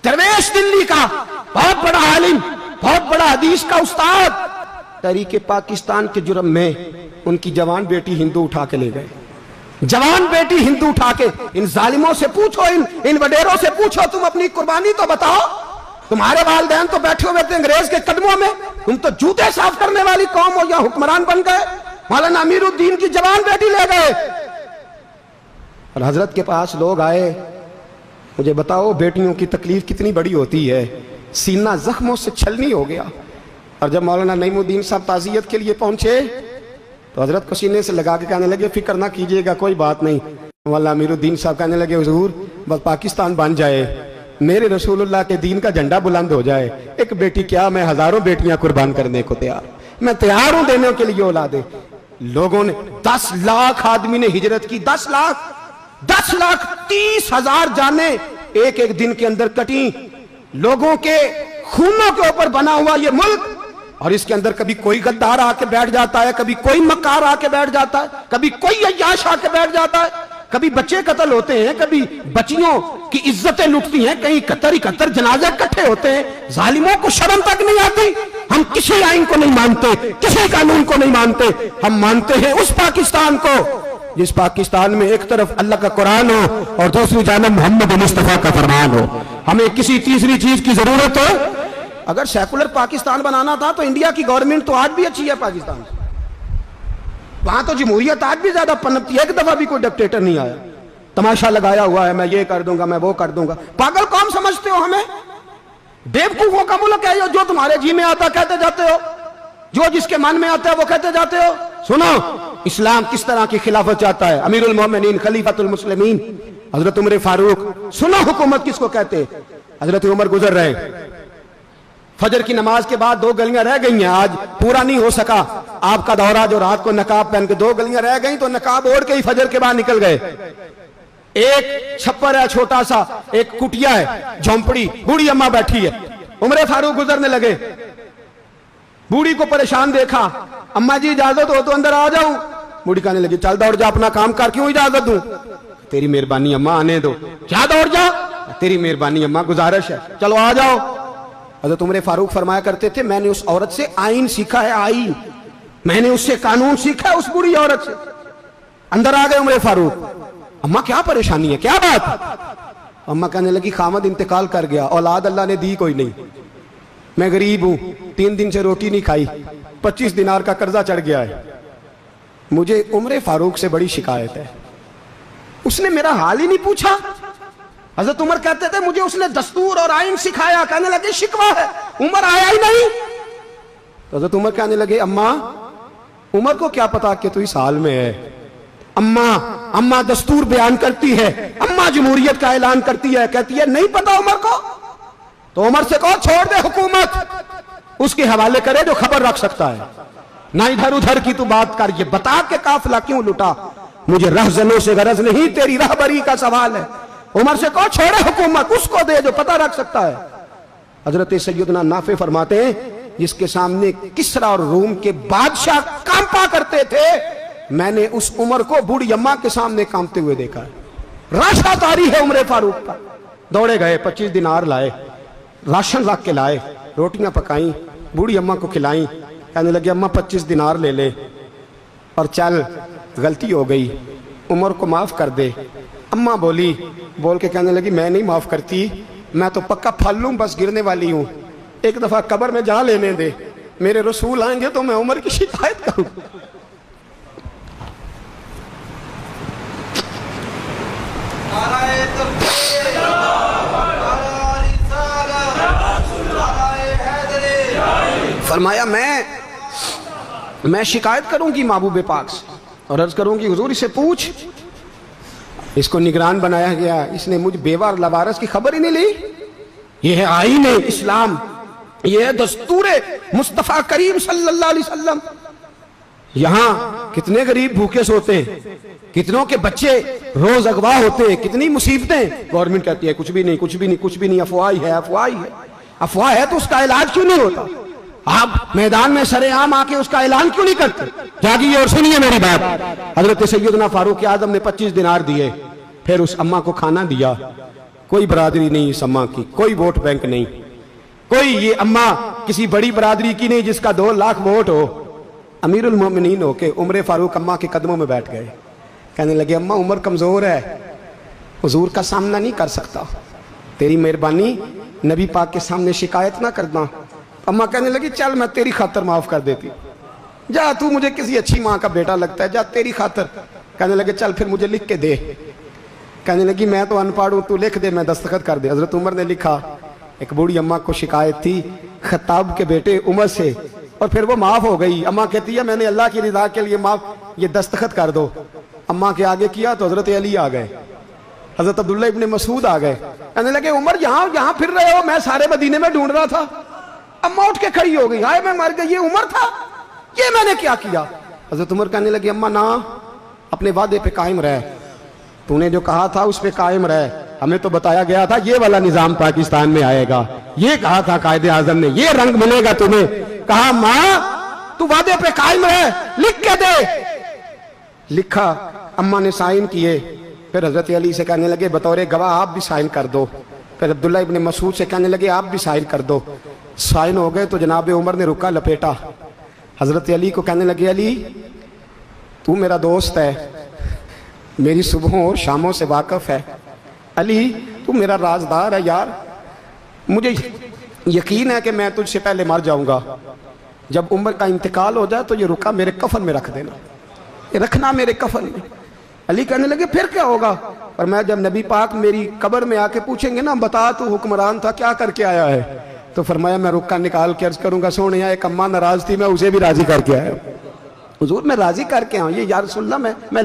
दरवेश दिल्ली का बहुत बड़ा आलिम, बहुत बड़ा हदीस का उस्ताद, तहरीक पाकिस्तान के जुर्म में उनकी जवान बेटी हिंदू उठा के ले गए। जवान बेटी हिंदू उठा के, इन जालिमों से पूछो, इन वडेरों से पूछो, तुम अपनी कुर्बानी तो बताओ। तुम्हारे वालिदैन तो बैठे हुए थे अंग्रेज के कदमों में, तुम तो जूते साफ करने वाली कौम हो या हुक्मरान बन गए। मौलाना अमीरुद्दीन की जवान बेटी ले गए। और हजरत के पास लोग आए, मुझे बताओ बेटियों की तकलीफ कितनी बड़ी होती है। सीना जख्मों से छलनी हो गया। और जब मौलाना नईमुद्दीन साहब ताज़ियत के लिए पहुंचे तो हजरत को सीने से लगा के कहने लगे, फिक्र ना कीजिएगा, कोई बात नहीं। मौलाना अमीरुद्दीन साहब कहने लगे, हुजूर बस पाकिस्तान बन जाए, मेरे रसूलुल्लाह के दीन का झंडा बुलंद हो जाए, एक बेटी क्या, मैं हजारों बेटियां कुर्बान करने को तैयार, मैं तैयार हूं देने के लिए औलादे। लोगों ने 10 लाख आदमी ने हिजरत की, 10 लाख 30,000 जाने एक एक दिन के अंदर कटी। लोगों के खूनों के ऊपर बना हुआ ये मुल्क, और इसके अंदर कभी कोई गद्दार आके बैठ जाता है, कभी कोई मक्कार आके बैठ जाता है, कभी कोई अय्याश आके बैठ जाता है, कभी बच्चे कत्ल होते हैं, कभी बच्चियों की इज्जतें लुटती हैं, कहीं 71 जनाजे इकट्ठे होते हैं। जालिमों को शर्म तक नहीं आती। हम किसी आइन को नहीं मानते, किसी कानून को नहीं मानते। हम मानते हैं उस पाकिस्तान को जिस पाकिस्तान में एक तरफ अल्लाह का कुरान हो और दूसरी जानब मोहम्मद मुस्तफा का फरमान हो। हमें किसी तीसरी चीज की जरूरत हो। अगर सेकुलर पाकिस्तान बनाना था तो इंडिया की गवर्नमेंट तो आज भी अच्छी है पाकिस्तान से, वहां तो जमहूरियत आज भी ज्यादा पनपती है। एक दफा भी कोई डिक्टेटर नहीं आया, तमाशा लगाया हुआ है, मैं ये कर दूंगा, मैं वो कर दूंगा। पागल कौन समझते हो हमें? बेवकूफों का मुल्क है जो तुम्हारे जी में आता कहते जाते हो, जो जिसके मन में आता है वो कहते जाते हो। सुनो इस्लाम किस तरह की खिलाफत चाहता है। अमीरुल मोमिनीन खलीफतुल मुस्लिमीन हजरत उमर फारूक। सुनो हुकूमत किसको कहते? हजरत उमर गुजर रहे, फजर की नमाज के बाद 2 गलियां रह गई हैं, आज पूरा नहीं हो सका आपका दौरा, जो रात को नकाब पहन के 2 गलियां रह गई तो नकाब ओढ़ के ही फजर के बाद निकल गए। एक छप्पर है छोटा सा, एक कुटिया है, झोंपड़ी, बूढ़ी अम्मा बैठी है। उमर फारूक गुजरने लगे, बूढ़ी को परेशान देखा, अम्मा जी इजाजत हो तो अंदर आ जाऊं। बूढ़ी कहने लगी, चल दौड़ जा, अपना काम कर, क्यों इजाजत दूं? तेरी मेहरबानी अम्मा, आने दो। क्या दौड़ जा? तेरी मेहरबानी अम्मा, गुजारिश है, चलो आ जाओ। हज़रत उमर फारूक फरमाया करते थे, मैंने उस औरत से आइन सीखा है, आइन, मैंने उससे कानून सीखा है, उस बूढ़ी औरत से। अंदर आ गए उमर फारूक, अम्मा क्या परेशानी है, क्या बात? अम्मा कहने लगी, खामद इंतकाल कर गया, औलाद अल्लाह ने दी कोई नहीं, मैं गरीब हूं, 3 दिन से रोटी नहीं खाई, 25 दिनार का कर्जा चढ़ गया है, मुझे उमर फारूक से बड़ी शिकायत है। उसने मेरा हाल ही नहीं पूछा। हजरत उमर कहते थे, मुझे उसने दस्तूर और आइन सिखाया। कहने लगे शिकवा है, उमर आया ही नहीं। तो हजरत उमर कहने लगे, अम्मा उमर को क्या पता कि तू इस हाल में है। अम्मा दस्तूर बयान करती है, अम्मा जमहूरियत का ऐलान करती है, कहती है नहीं पता उमर को। तो उमर से कहो छोड़ दे हुकूमत, उसके हवाले करे जो खबर रख सकता है, ना इधर उधर की तू बात कर। ये बता के काफिला क्यों लुटा, मुझे रहजनों से गरज नहीं, तेरी रहबरी का सवाल है। उमर से कहो छोड़े हुकूमत, उसको दे जो पता रख सकता है। हजरत सैयदना नाफे फरमाते हैं, जिसके सामने किसरा और रूम के बादशाह कांपा करते थे, मैंने उस उमर को बूढ़ी अम्मा के सामने कांपते हुए देखा है। राशा तारी है उमर फारूक का। दौड़े गए, 25 दिनार लाए, राशन रख के लाए, रोटियां पकाई, बूढ़ी अम्मा को खिलाई। कहने लगे, अम्मा 25 दिनार ले ले और चल, गलती हो गई, उमर को माफ कर दे। अम्मा बोली, बोल के कहने लगी, मैं नहीं माफ करती, मैं तो पक्का फल लूं, बस गिरने वाली हूं, एक दफा कब्र में जा लेने दे, मेरे रसूल आएंगे तो मैं उमर की शिकायत करूं। फरमाया मैं शिकायत करूंगी महबूब पाक से और अर्ज करूंगी, हुजूर इसे पूछ, इसको निगरान बनाया गया, इसने मुझ बेवा और लवारस की खबर ही नहीं ली। यह है आईन इस्लाम, यह है दस्तूर मुस्तफा करीम सल्लल्लाहु अलैहि वसल्लम। यहां कितने गरीब भूखे सोते हैं, कितनों के बच्चे रोज अगवा होते हैं, कितनी मुसीबतें। गवर्नमेंट कहती है कुछ भी नहीं, कुछ भी नहीं, कुछ भी नहीं, अफवाह है, अफवाह है। अफवाह है तो उसका इलाज क्यों नहीं होता? आप मैदान में सरेआम आके उसका ऐलान क्यों नहीं करते? जागिए और सुनिए मेरी बात। हजरत सैयदना फारूक आजम ने 25 दिनार दिए, फिर उस अम्मा को खाना दिया, کوئی برادری نہیں اس اماں کی, کوئی ووٹ بینک نہیں, کوئی یہ اماں کسی بڑی برادری کی نہیں جس کا 2 لاکھ ووٹ ہو. امیر المومنین ہو کے عمر فاروق اماں کے قدموں میں بیٹھ گئے, کہنے لگے اماں عمر کمزور ہے, حضور کا سامنا نہیں کر سکتا, تیری مہربانی نبی پاک کے سامنے شکایت نہ کرنا. اماں کہنے لگی چل میں تیری خاطر معاف کر دیتی, جا تو مجھے کسی اچھی ماں کا بیٹا لگتا ہے, جا تیری خاطر. کہنے لگے چل پھر مجھے لکھ کے دے. کہنے لگی میں تو ان پڑھ ہوں, تو لکھ دے میں دستخط کر دے. حضرت عمر نے لکھا. ایک بوڑھی اماں کو شکایت تھی خطاب کے بیٹے عمر سے, اور پھر وہ معاف ہو گئی. اماں کہتی ہے میں نے اللہ کی رضا کے لیے معاف, یہ دستخط کر دو. اماں کے آگے کیا تو حضرت علی آ گئے, حضرت عبداللہ ابن مسعود آ گئے. کہنے لگے عمر یہاں پھر رہے ہو, میں سارے مدینے میں ڈھونڈ رہا تھا. اماں اٹھ کے کھڑی ہو گئی, ہائے میں مر گئی, یہ عمر تھا, یہ میں نے کیا کیا. حضرت عمر کہنے لگے اماں نہ, اپنے وعدے پہ قائم رہ, تو نے جو کہا تھا اس پہ قائم رہ. ہمیں تو بتایا گیا تھا یہ والا نظام پاکستان میں آئے گا, یہ کہا تھا قائد اعظم نے, یہ رنگ بنے گا تمہیں. کہا ماں تو وعدے پہ قائم رہ, لکھ کے دے. لکھا, اماں نے سائن کیے. پھر حضرت علی سے کہنے لگے بطور گواہ آپ بھی سائن کر دو. پھر عبداللہ ابن مسعود سے کہنے لگے آپ بھی سائن کر دو. سائن ہو گئے تو جناب عمر نے رکا لپیٹا. حضرت علی کو کہنے لگے علی تو میرا دوست ہے, میری صبحوں اور شاموں سے واقف ہے. علی تو میرا رازدار ہے یار, مجھے یقین ہے کہ میں تجھ سے پہلے مر جاؤں گا. جب عمر کا انتقال ہو جائے تو یہ رکا میرے کفن میں رکھ دینا, یہ رکھنا میرے کفن میں. علی کہنے لگے پھر کیا ہوگا؟ اور میں جب نبی پاک میری قبر میں آ کے پوچھیں گے نا بتا تو حکمران تھا کیا کر کے آیا ہے, تو فرمایا میں رکا نکال کے عرض کروں گا سونے ایک اماں ناراض تھی میں اسے بھی راضی کر کے آیا. حضور میں راضی کر کے آؤں, یہ یا رسول اللہ میں